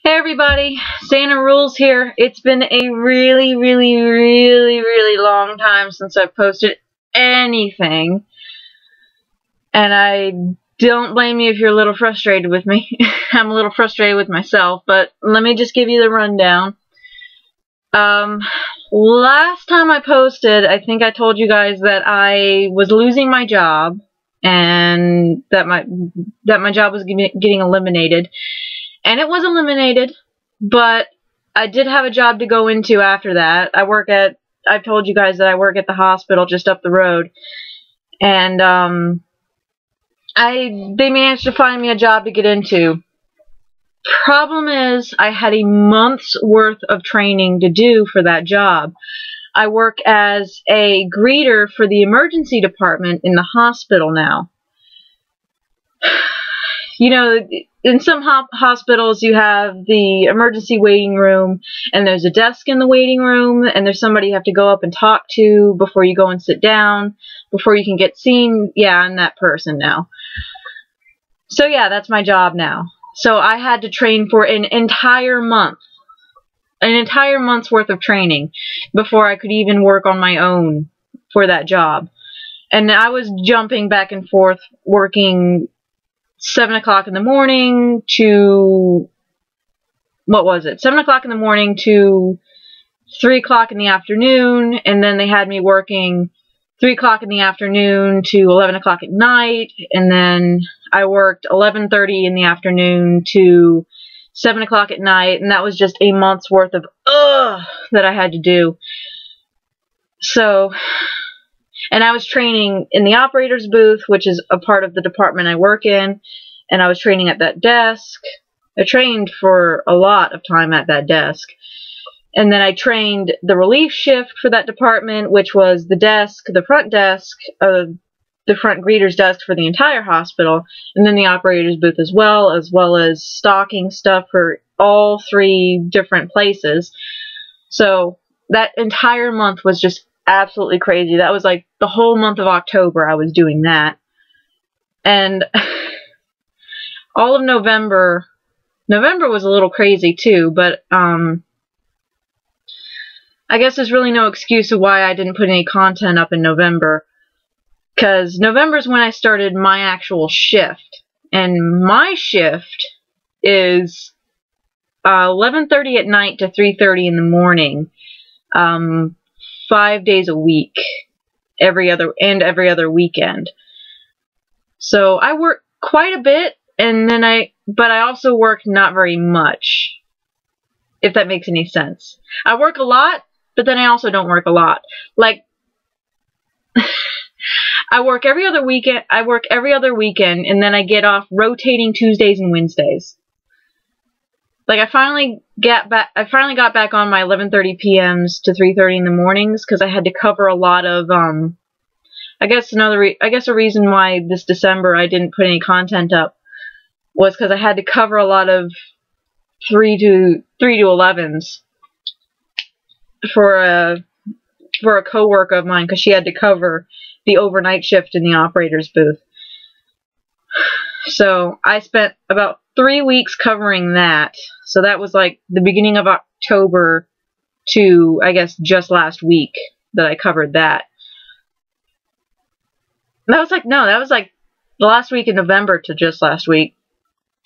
Hey everybody, Zana rules here. It's been a really long time since I've posted anything, and I don't blame you if you're a little frustrated with me. I'm a little frustrated with myself, but let me just give you the rundown. Last time I posted, I think I told you guys that I was losing my job, and that my job was getting eliminated. And it was eliminated, but I did have a job to go into after that. I've told you guys that I work at the hospital just up the road. And, they managed to find me a job to get into. Problem is, I had a month's worth of training to do for that job. I work as a greeter for the emergency department in the hospital now. You know, in some hospitals you have the emergency waiting room, and there's a desk in the waiting room, and there's somebody you have to go up and talk to before you go and sit down, before you can get seen. Yeah, I'm that person now. So yeah, that's my job now. So I had to train for an entire month. An entire month's worth of training before I could even work on my own for that job. And I was jumping back and forth, working 7 o'clock in the morning to, what was it? 7 o'clock in the morning to 3 o'clock in the afternoon, and then they had me working 3 o'clock in the afternoon to 11 o'clock at night, and then I worked 11:30 in the afternoon to 7 o'clock at night, and that was just a month's worth of that I had to do. So, and I was training in the operator's booth, which is a part of the department I work in, and I was training at that desk. I trained for a lot of time at that desk. And then I trained the relief shift for that department, which was the desk, the front desk, the front greeter's desk for the entire hospital, and then the operator's booth as well as stocking stuff for all 3 different places. So that entire month was just absolutely crazy. That was like the whole month of October I was doing that. And all of November was a little crazy too, but I guess there's really no excuse of why I didn't put any content up in November, because November is when I started my actual shift, and my shift is 11:30 at night to 3:30 in the morning. 5 days a week, every other weekend. So I work quite a bit, and then but I also work not very much, if that makes any sense. I work a lot, but then I also don't work a lot. Like, I work every other weekend, and then I get off rotating Tuesdays and Wednesdays. Like, I finally got back on my 11:30 p.m.s to 3:30 in the mornings, because I had to cover a lot of, I guess a reason why this December I didn't put any content up was because I had to cover a lot of 3 to 11s for a coworker of mine, because she had to cover the overnight shift in the operator's booth. So I spent about 3 weeks covering that. So that was like the beginning of October to, I guess, just last week that I covered that. That was like the last week in November to just last week.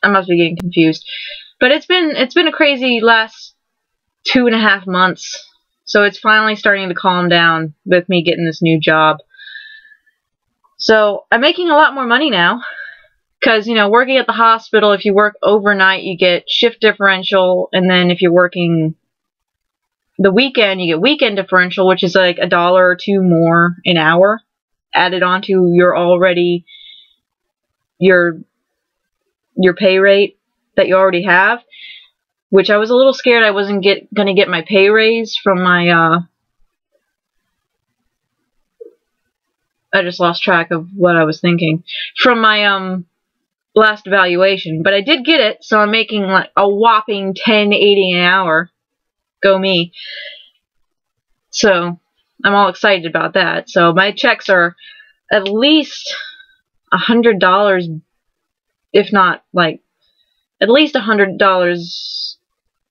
I must be getting confused. But it's been a crazy last 2.5 months. So it's finally starting to calm down with me getting this new job. So I'm making a lot more money now. Because, you know, working at the hospital, if you work overnight, you get shift differential, and then if you're working the weekend, you get weekend differential, which is like $1 or $2 more an hour added onto your pay rate that you already have. Which I was a little scared I wasn't gonna get my pay raise from my I just lost track of what I was thinking. From my last evaluation, but I did get it, so I'm making like a whopping $10.80 an hour. Go me. So I'm all excited about that. So my checks are at least $100, if not like at least $100,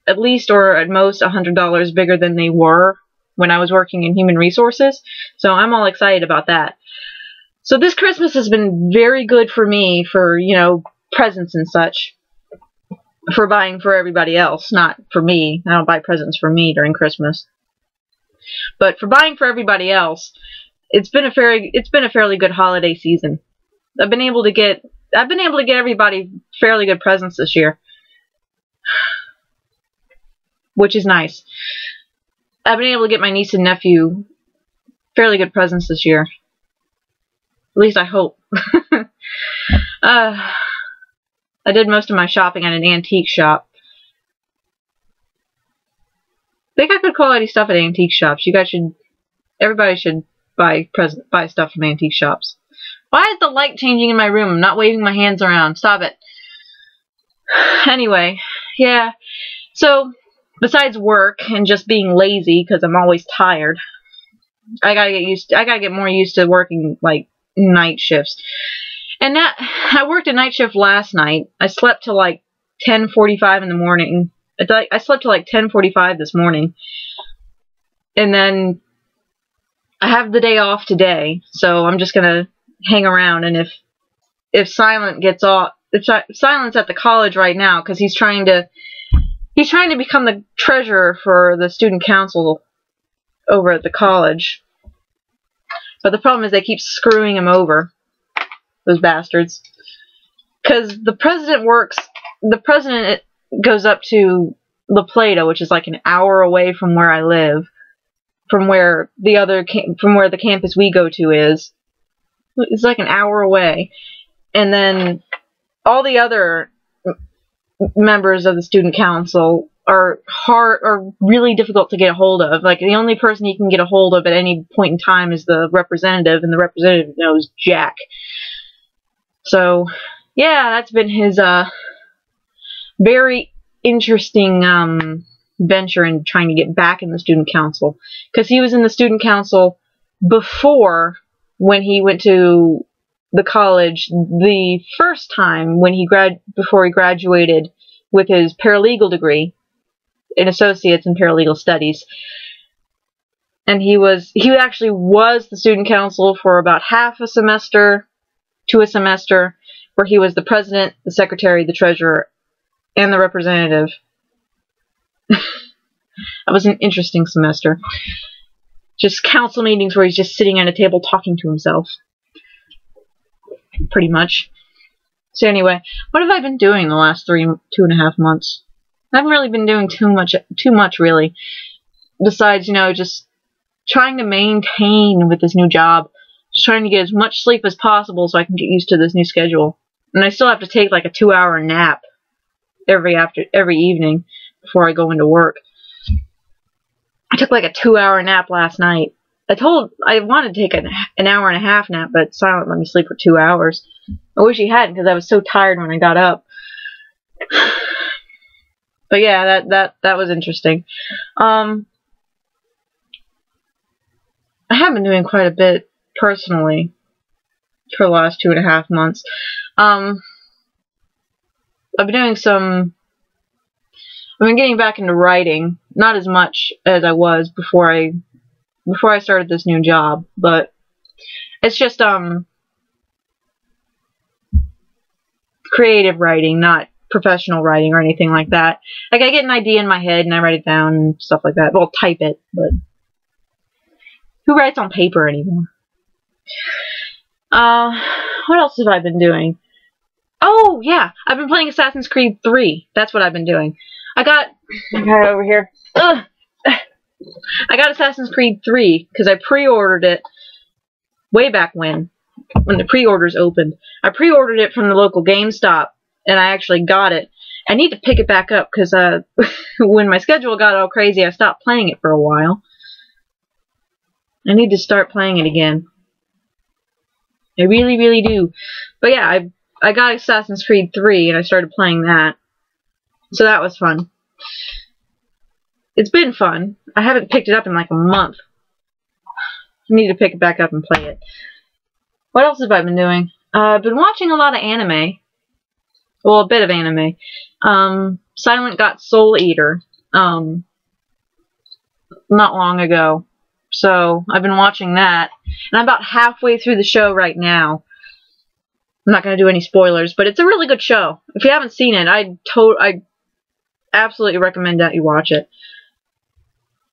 at least or at most $100 bigger than they were when I was working in human resources. So I'm all excited about that. So this Christmas has been very good for me for, you know, presents and such. For buying for everybody else, not for me. I don't buy presents for me during Christmas. But for buying for everybody else, it's been a fairly good holiday season. I've been able to get everybody fairly good presents this year, which is nice. I've been able to get my niece and nephew fairly good presents this year. At least I hope. I did most of my shopping at an antique shop. They got good quality stuff at antique shops. Everybody should buy stuff from antique shops. Why is the light changing in my room? I'm not waving my hands around. Stop it. Anyway, yeah. So, besides work and just being lazy, because I'm always tired, I gotta get more used to working, like, night shifts. And I worked a night shift last night. I slept till like 10:45 in the morning. I slept till like 10:45 this morning. And then I have the day off today, so I'm just gonna hang around. And if Silent's at the college right now because he's trying to become the treasurer for the student council over at the college. But the problem is they keep screwing him over. Those bastards. Because the president goes up to La Plata, which is like an hour away from where I live, from where the campus we go to is. It's like an hour away. And then all the other members of the student council are really difficult to get a hold of. Like, the only person you can get a hold of at any point in time is the representative, and the representative knows jack. So, yeah, that's been his very interesting venture in trying to get back in the student council. Because he was in the student council before, when he went to the college the first time before he graduated with his paralegal degree in associates in paralegal studies. And he actually was the student council for about half a semester to a semester, where he was the president, the secretary, the treasurer, and the representative. That was an interesting semester. Just council meetings where he's just sitting at a table talking to himself. Pretty much. So anyway, what have I been doing the last 2.5 months? I haven't really been doing too much really. Besides, you know, just trying to maintain with this new job. Just trying to get as much sleep as possible so I can get used to this new schedule. And I still have to take like a 2-hour nap every evening before I go into work. I took like a 2-hour nap last night. I wanted to take an hour and a half nap, but Silent let me sleep for 2 hours. I wish he hadn't, because I was so tired when I got up. But yeah, that was interesting. I have been doing quite a bit personally for the last 2.5 months. I've been getting back into writing, not as much as I was before I started this new job, but it's just creative writing, not professional writing or anything like that. Like, I get an idea in my head and I write it down and stuff like that. Well, type it, but who writes on paper anymore? What else have I been doing? Oh, yeah, I've been playing Assassin's Creed 3. That's what I've been doing. I got it over here. Ugh. I got Assassin's Creed 3 because I pre-ordered it way back when the pre-orders opened. I pre-ordered it from the local GameStop, and I actually got it. I need to pick it back up because when my schedule got all crazy, I stopped playing it for a while. I need to start playing it again. I really, really do. But yeah, I got Assassin's Creed 3, and I started playing that. So that was fun. It's been fun. I haven't picked it up in like a month. I need to pick it back up and play it. What else have I been doing? I've been watching a lot of anime. Well, a bit of anime. Silent got Soul Eater. Not long ago. So, I've been watching that. And I'm about halfway through the show right now. I'm not going to do any spoilers, but it's a really good show. If you haven't seen it, I absolutely recommend that you watch it.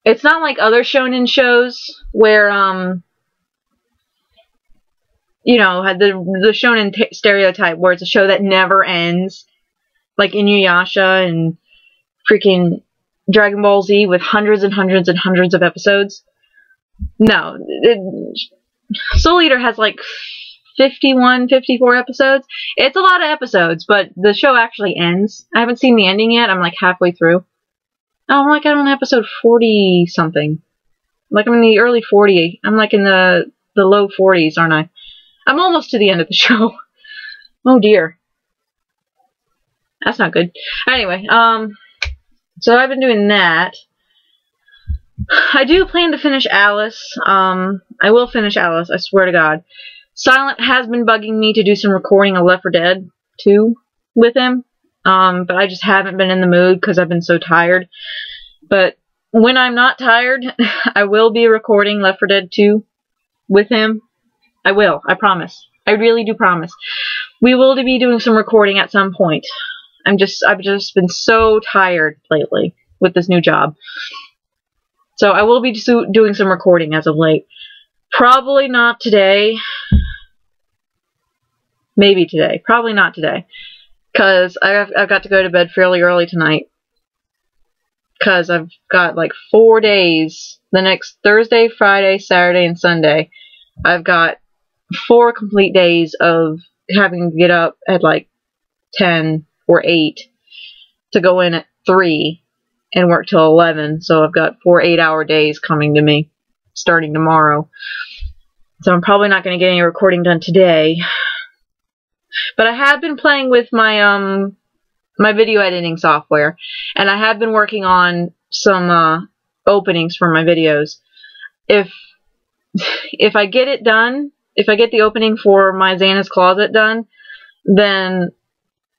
It's not like other shonen shows where, you know, had the shonen stereotype where it's a show that never ends. Like Inuyasha and freaking Dragon Ball Z with hundreds and hundreds and hundreds of episodes. No. Soul Eater has like 51, 54 episodes. It's a lot of episodes, but the show actually ends. I haven't seen the ending yet. I'm like halfway through. I'm like on episode 40 something. Like I'm in the early 40. I'm like in the low 40s, aren't I? I'm almost to the end of the show. Oh dear. That's not good. Anyway, so I've been doing that. I do plan to finish Alice. I will finish Alice, I swear to God. Silent has been bugging me to do some recording of Left 4 Dead 2 with him. But I just haven't been in the mood because I've been so tired. But when I'm not tired, I will be recording Left 4 Dead 2 with him. I will. I promise. I really do promise. We will be doing some recording at some point. I've just been so tired lately with this new job. So I will be doing some recording as of late. Probably not today. Maybe today. Probably not today. Because I've got to go to bed fairly early tonight. Because I've got like 4 days. The next Thursday, Friday, Saturday, and Sunday. I've got 4 complete days of having to get up at like 10 or 8 to go in at 3 and work till 11. So I've got 4 8-hour days coming to me starting tomorrow. So I'm probably not going to get any recording done today. But I have been playing with my my video editing software, and I have been working on some openings for my videos. If I get it done, if I get the opening for my Xana's Closet done, then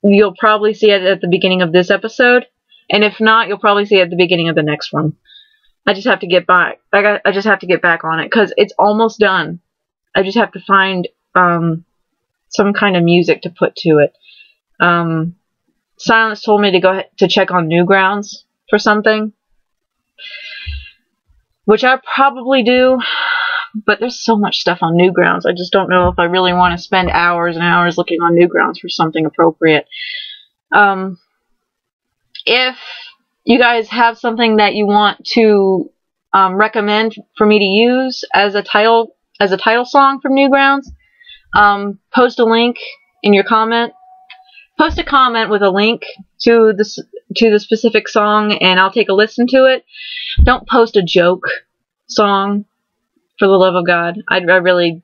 you'll probably see it at the beginning of this episode, and if not, you'll probably see it at the beginning of the next one. I just have to get back. I just have to get back on it because it's almost done. I just have to find some kind of music to put to it. Silence told me to go to check on Newgrounds for something, which I probably do, but there's so much stuff on Newgrounds. I just don't know if I really want to spend hours and hours looking on Newgrounds for something appropriate. If you guys have something that you want to recommend for me to use as a title song from Newgrounds, post a link in your comment. Post a comment with a link to the specific song, and I'll take a listen to it. Don't post a joke song, for the love of God. I'm really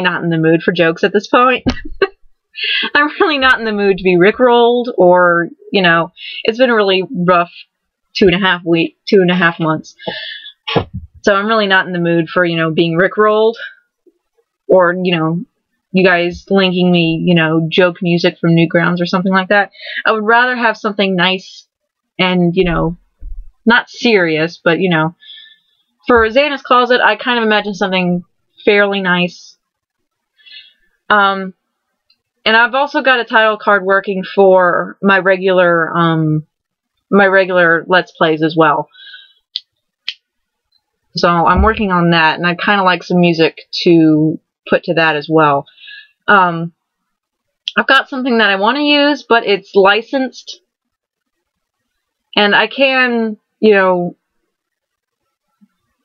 not in the mood for jokes at this point. I'm really not in the mood to be rickrolled, or, you know, it's been a really rough 2.5 months. So I'm really not in the mood for, you know, being rickrolled, or, you know, you guys linking me, you know, joke music from Newgrounds or something like that. I would rather have something nice and, you know, not serious, but, you know, for Xana's Closet, I kind of imagine something fairly nice. And I've also got a title card working for my regular Let's Plays as well. So I'm working on that, and I'd kind of like some music to put to that as well. I've got something that I want to use, but it's licensed, and I can, you know,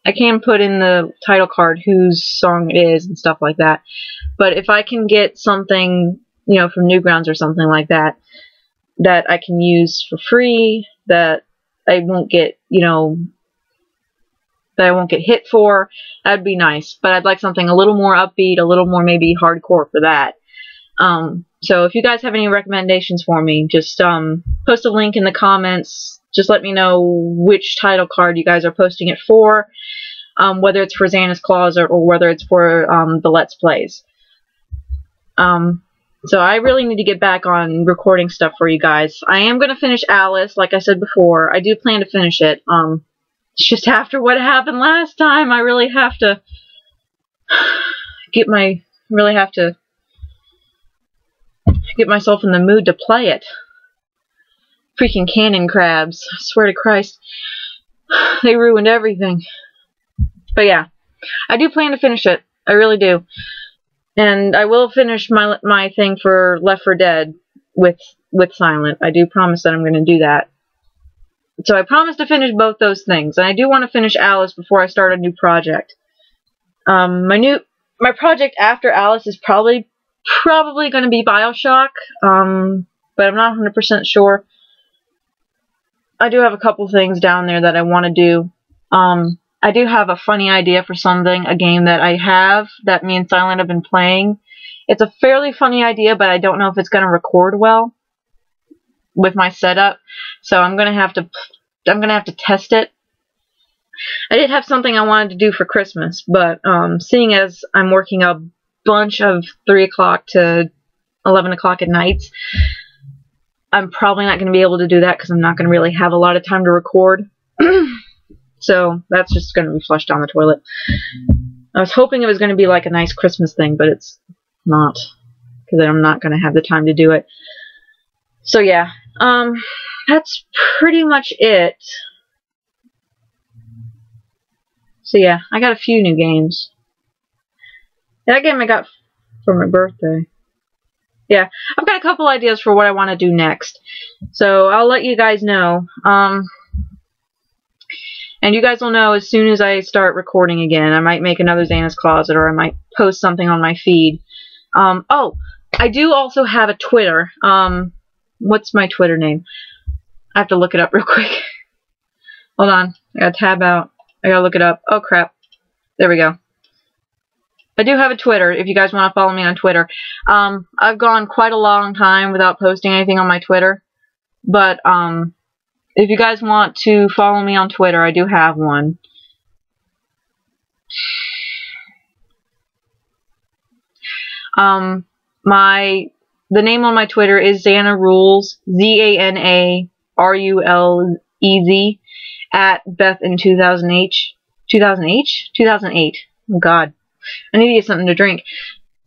I can put in the title card whose song it is and stuff like that. But if I can get something, you know, from Newgrounds or something like that, that I can use for free, that I won't get, you know, that I won't get hit for, that'd be nice. But I'd like something a little more upbeat, a little more maybe hardcore for that. So if you guys have any recommendations for me, just post a link in the comments. Just let me know which title card you guys are posting it for, whether it's for Xana's Closet or whether it's for the Let's Plays. So I really need to get back on recording stuff for you guys. I am going to finish Alice, like I said before. I do plan to finish it. It's just after what happened last time, I really have to get myself in the mood to play it. Freaking cannon crabs. I swear to Christ. They ruined everything. But yeah, I do plan to finish it. I really do. And I will finish my thing for Left 4 Dead with Silent. I do promise that I'm going to do that. So I promise to finish both those things. And I do want to finish Alice before I start a new project. My project after Alice is probably going to be BioShock. But I'm not 100% sure. I do have a couple things down there that I want to do. I do have a funny idea for something, a game that I have that me and Silent have been playing. It's a fairly funny idea, but I don't know if it's going to record well with my setup. So I'm going to have to test it. I did have something I wanted to do for Christmas, but seeing as I'm working a bunch of 3 o'clock to 11 o'clock at nights, I'm probably not going to be able to do that because I'm not going to really have a lot of time to record. So that's just going to be flushed down the toilet. I was hoping it was going to be like a nice Christmas thing, but it's not, because I'm not going to have the time to do it. So yeah, that's pretty much it. So yeah, I got a few new games. That game I got for my birthday. Yeah, I've got a couple ideas for what I want to do next. So I'll let you guys know. And you guys will know as soon as I start recording again. I might make another Xana's Closet, or I might post something on my feed. Oh, I do also have a Twitter. What's my Twitter name? I have to look it up real quick. Hold on. I gotta tab out. I gotta look it up. Oh, crap. There we go. I do have a Twitter, if you guys want to follow me on Twitter. I've gone quite a long time without posting anything on my Twitter. But, if you guys want to follow me on Twitter, I do have one. The name on my Twitter is Zana Rules, ZANARULEZ, at Beth in 2008. 2008. Oh God, I need to get something to drink.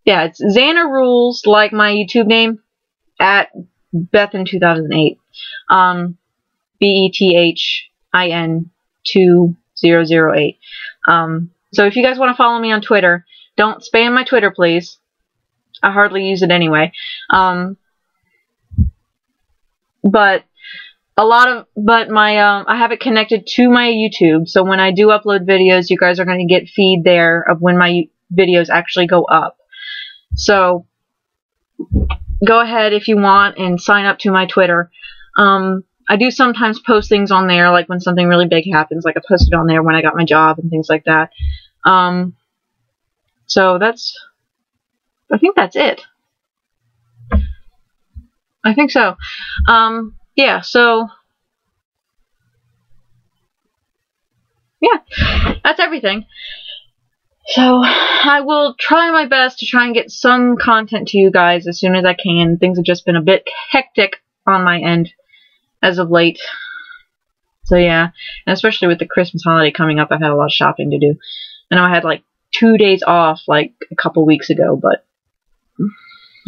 Yeah, it's Zana Rules, like my YouTube name, at Beth in 2008. BETHIN 2008. So if you guys want to follow me on Twitter, don't spam my Twitter, please. I hardly use it anyway. I have it connected to my YouTube, so when I do upload videos, you guys are going to get feed there of when my videos actually go up. So go ahead if you want and sign up to my Twitter. I do sometimes post things on there, like when something really big happens, like I posted on there when I got my job and things like that. So I think that's it. I think so. Yeah, so, yeah, that's everything. So, I will try my best to try and get some content to you guys as soon as I can. Things have just been a bit hectic on my end as of late. So yeah, and especially with the Christmas holiday coming up, I've had a lot of shopping to do. I know I had like 2 days off like a couple weeks ago, but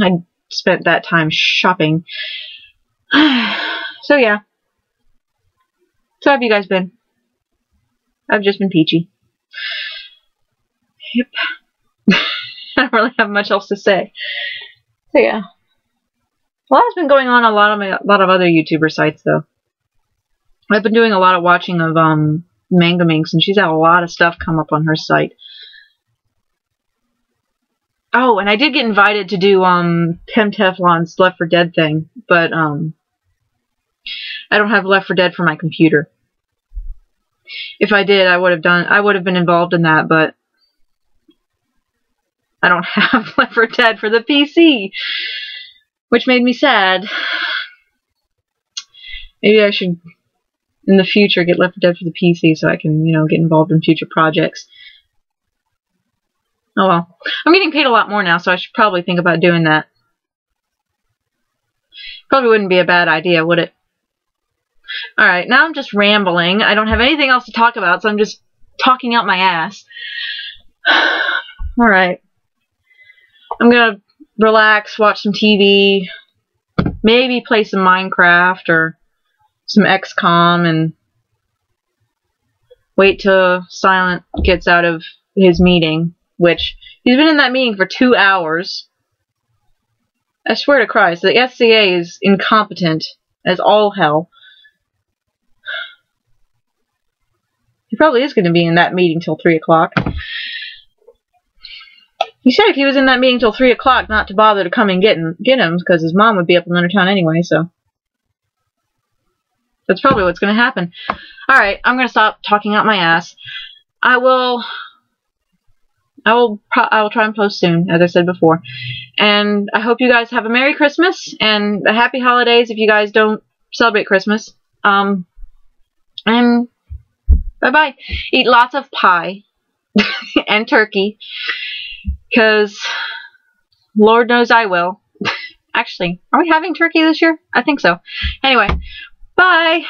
I spent that time shopping. So yeah. So how have you guys been? I've just been peachy. Yep. I don't really have much else to say. So yeah. A lot has been going on a lot of other YouTuber sites though. I've been doing a lot of watching of Manga Minx, and she's had a lot of stuff come up on her site. Oh, and I did get invited to do Pim Teflon's Left 4 Dead thing, but I don't have Left 4 Dead for my computer. If I did, I would have been involved in that, but I don't have Left 4 Dead for the PC, which made me sad. Maybe I should, in the future, get Left 4 Dead for the PC so I can, you know, get involved in future projects. Oh well. I'm getting paid a lot more now, so I should probably think about doing that. Probably wouldn't be a bad idea, would it? Alright, now I'm just rambling. I don't have anything else to talk about, so I'm just talking out my ass. Alright. I'm gonna relax, watch some TV, maybe play some Minecraft or some XCOM, and wait till Silent gets out of his meeting, which he's been in that meeting for 2 hours. I swear to Christ, the SCA is incompetent as all hell. He probably is going to be in that meeting till 3 o'clock. He said if he was in that meeting till 3 o'clock not to bother to come and get him, because his mom would be up in Leonardtown anyway, so. That's probably what's going to happen. Alright, I'm going to stop talking out my ass. I will try and post soon, as I said before. And I hope you guys have a Merry Christmas and a Happy Holidays if you guys don't celebrate Christmas. And bye-bye. Eat lots of pie and turkey, because Lord knows I will. Actually, are we having turkey this year? I think so. Anyway, bye!